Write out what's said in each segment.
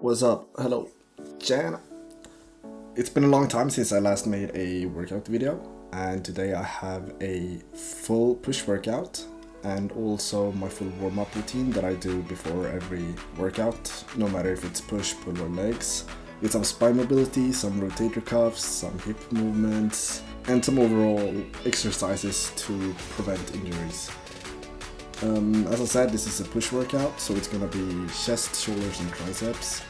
What's up? Hello, Jan. It's been a long time since I last made a workout video, and today I have a full push workout and also my full warm-up routine that I do before every workout, no matter if it's push, pull or legs, with some spine mobility, some rotator cuffs, some hip movements, and some overall exercises to prevent injuries. As I said, this is a push workout, so it's gonna be chest, shoulders and triceps.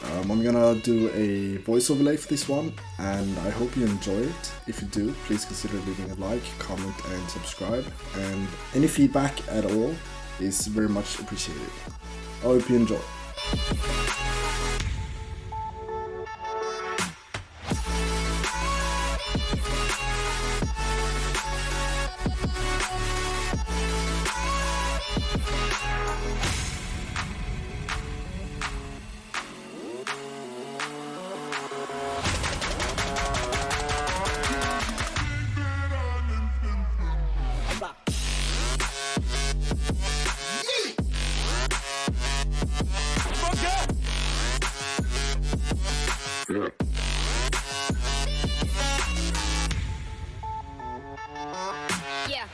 I'm gonna do a voice overlay for this one, and I hope you enjoy it. If you do, please consider leaving a like, comment and subscribe, and any feedback at all is very much appreciated. I hope you enjoy. Yeah.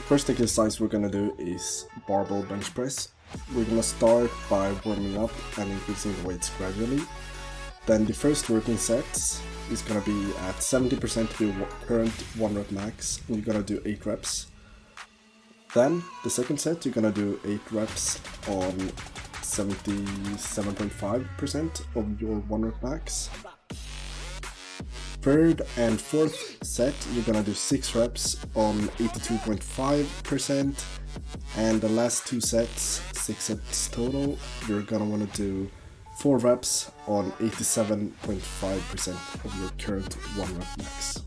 First exercise we're gonna do is barbell bench press. We're gonna start by warming up and increasing the weights gradually. Then the first working sets is gonna be at 70% of your current 1 rep max, and you're gonna do 8 reps. Then the second set you're gonna do 8 reps on 77.5% of your 1 rep max. Third and fourth set, you're gonna do 6 reps on 82.5%, and the last 2 sets, 6 sets total, you're gonna wanna do 4 reps on 87.5% of your current 1 rep max.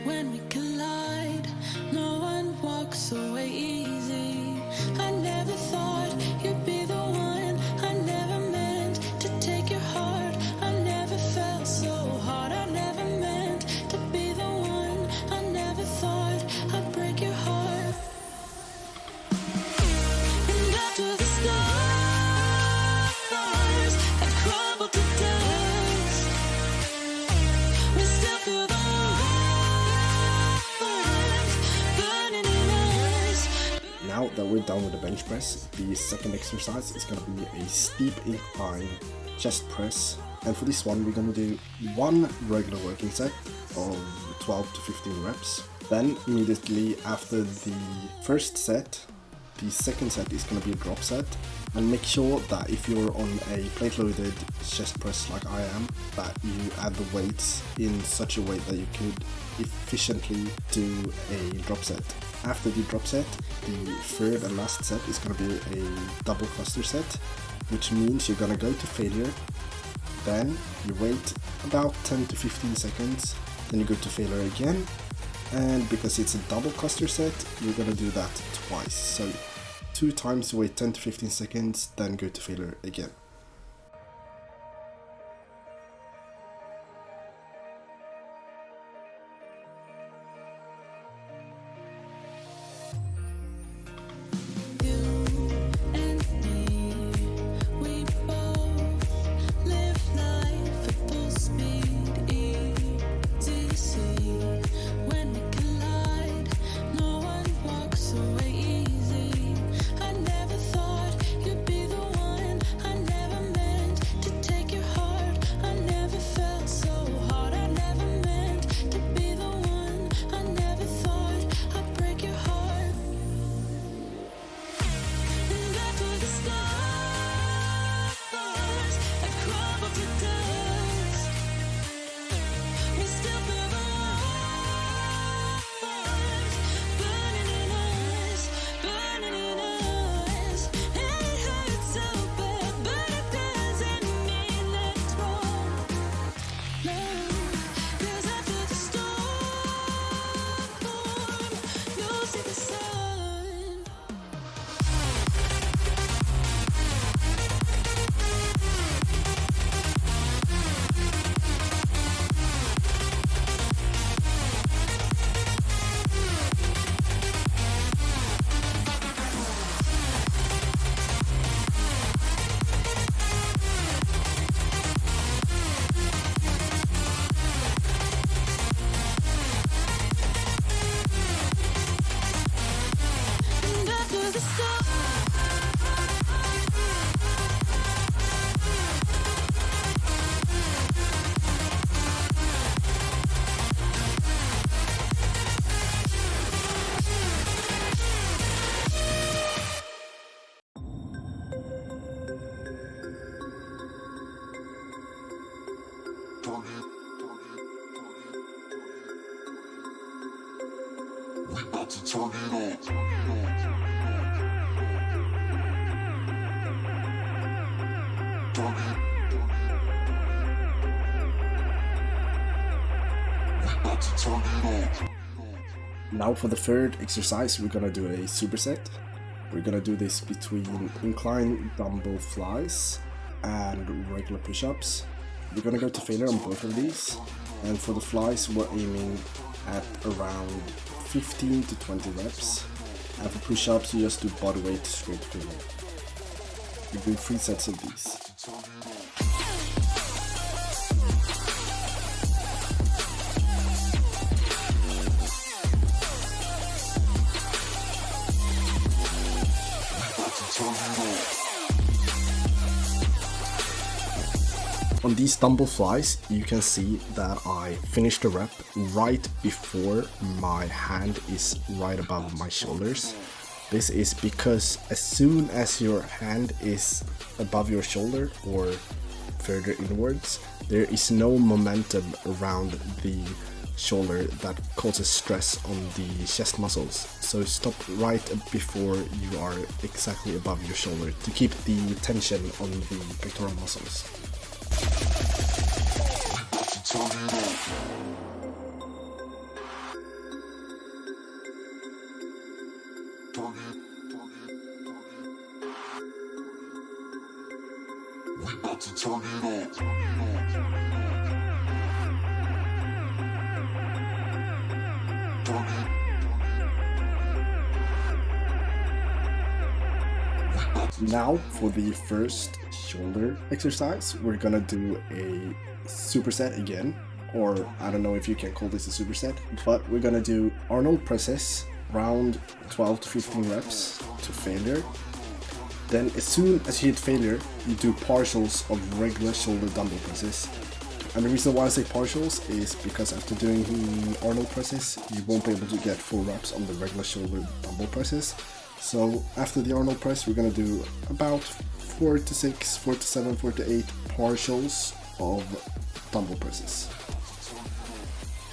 When we collide, no one walks away easy. I never thought you'd be the one. I never meant to take your heart. I never felt so hard. I never meant to be the one. I never thought I'd break your heart. And after the stars have crumbled to dust, we still feel the Now that we're done with the bench press, the second exercise is going to be a steep incline chest press, and for this one we're going to do one regular working set of 12 to 15 reps. Then immediately after the first set, the second set is going to be a drop set, and make sure that if you're on a plate loaded chest press like I am, that you add the weights in such a way that you could efficiently do a drop set. After the drop set, the third and last set is going to be a double cluster set, which means you're going to go to failure, then you wait about 10 to 15 seconds, then you go to failure again, and because it's a double cluster set, you're going to do that twice. So 2 times, wait 10 to 15 seconds, then go to failure again. Now for the third exercise, we're gonna do a superset. We're gonna do this between incline dumbbell flies and regular push-ups. We're gonna go to failure on both of these, and for the flies we're aiming at around 15 to 20 reps, and for push-ups you just do body weight straight failure. We do 3 sets of these. On these dumbbell flies, you can see that I finished the rep right before my hand is right above my shoulders. This is because as soon as your hand is above your shoulder or further inwards, there is no momentum around the shoulder that causes stress on the chest muscles. So stop right before you are exactly above your shoulder to keep the tension on the pectoral muscles. Now for the first shoulder exercise, we're gonna do a superset again, or I don't know if you can call this a superset, but we're gonna do Arnold presses, around 12 to 15 reps to failure. Then as soon as you hit failure, you do partials of regular shoulder dumbbell presses. And the reason why I say partials is because after doing the Arnold presses, you won't be able to get full reps on the regular shoulder dumbbell presses. So after the Arnold press, we're gonna do about 4 to 6, 4 to 7, 4 to 8 partials of dumbbell presses.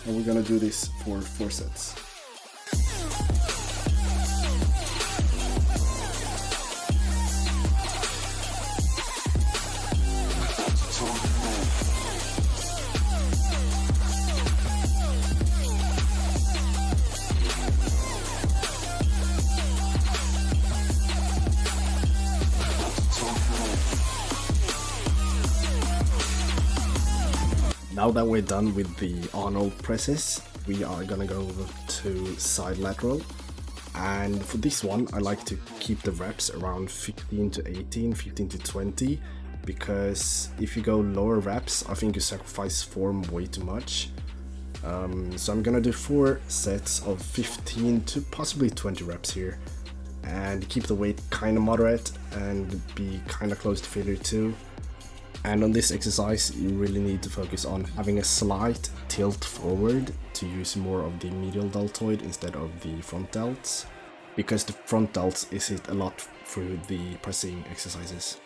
And we're gonna do this for 4 sets. Now that we're done with the Arnold presses, we are gonna go over to side lateral. And for this one, I like to keep the reps around 15 to 18, 15 to 20, because if you go lower reps, I think you sacrifice form way too much. So I'm gonna do 4 sets of 15 to possibly 20 reps here, and keep the weight kind of moderate and be kind of close to failure too. And on this exercise, you really need to focus on having a slight tilt forward to use more of the medial deltoid instead of the front delts, because the front delts is hit a lot through the pressing exercises.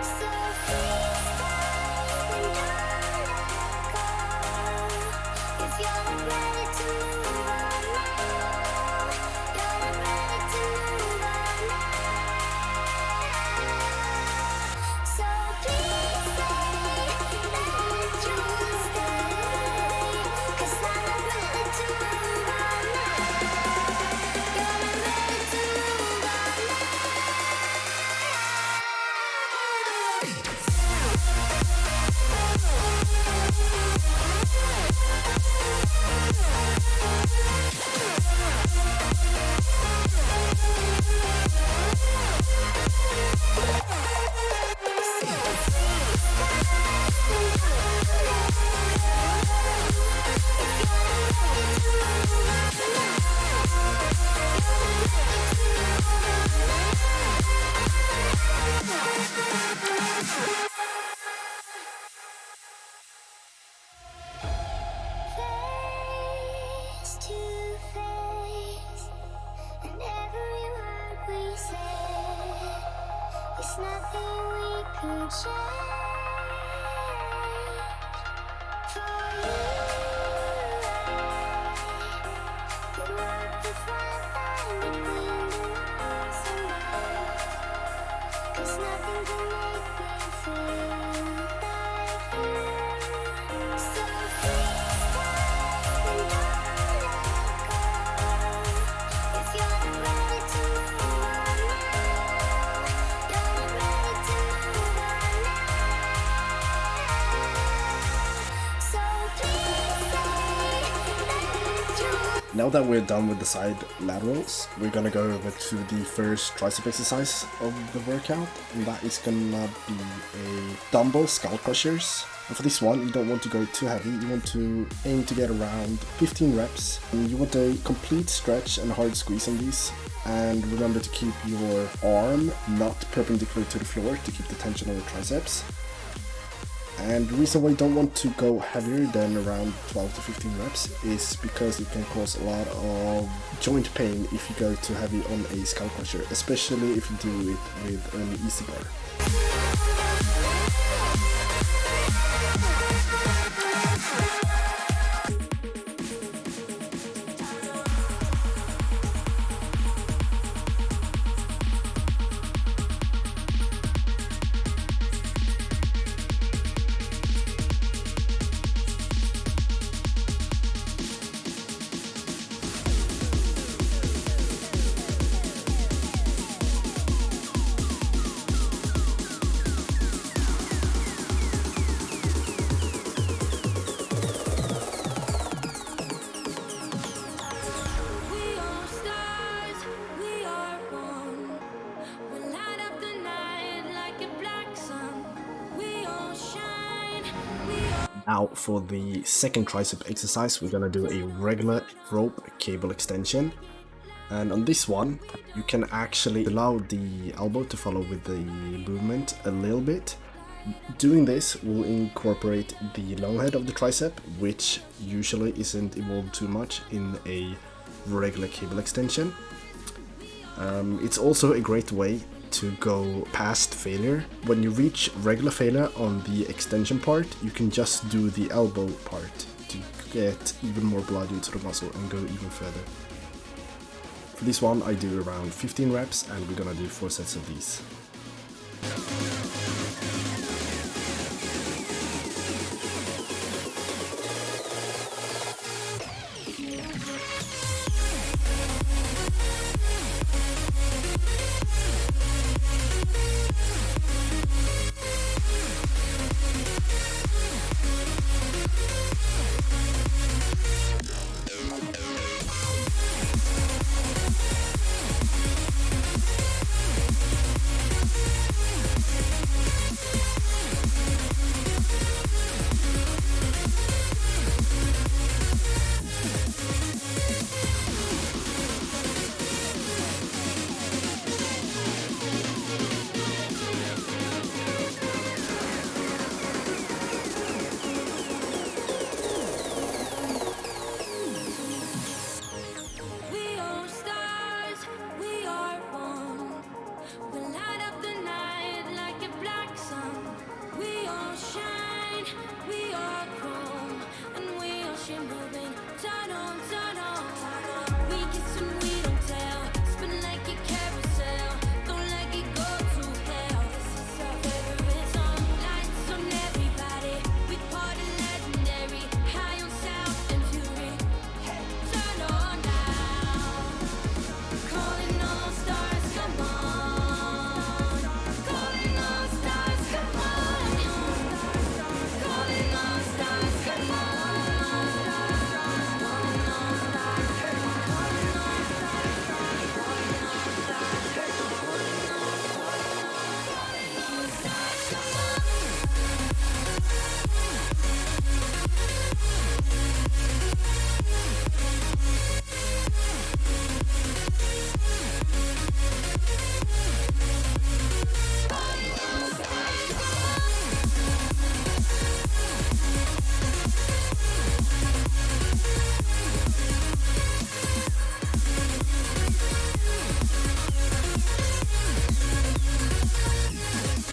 So Now that we're done with the side laterals, we're gonna go over to the first tricep exercise of the workout, and that is gonna be a dumbbell skull crushers. And for this one, you don't want to go too heavy, you want to aim to get around 15 reps. And you want a complete stretch and hard squeeze on these. And remember to keep your arm not perpendicular to the floor to keep the tension on the triceps. And the reason why you don't want to go heavier than around 12 to 15 reps is because it can cause a lot of joint pain if you go too heavy on a skull crusher, especially if you do it with an easy bar. Now for the second tricep exercise, we're gonna do a regular rope cable extension. And on this one, you can actually allow the elbow to follow with the movement a little bit. Doing this will incorporate the long head of the tricep, which usually isn't involved too much in a regular cable extension. It's also a great way to go past failure. When you reach regular failure on the extension part, you can just do the elbow part to get even more blood into the muscle and go even further. For this one, I do around 15 reps, and we're gonna do 4 sets of these.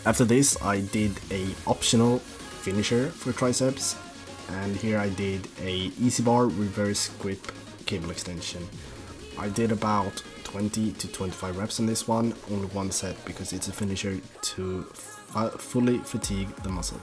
After this, I did a optional finisher for triceps, and here I did a easy bar reverse grip cable extension. I did about 20 to 25 reps on this one, only one set because it's a finisher to fully fatigue the muscle.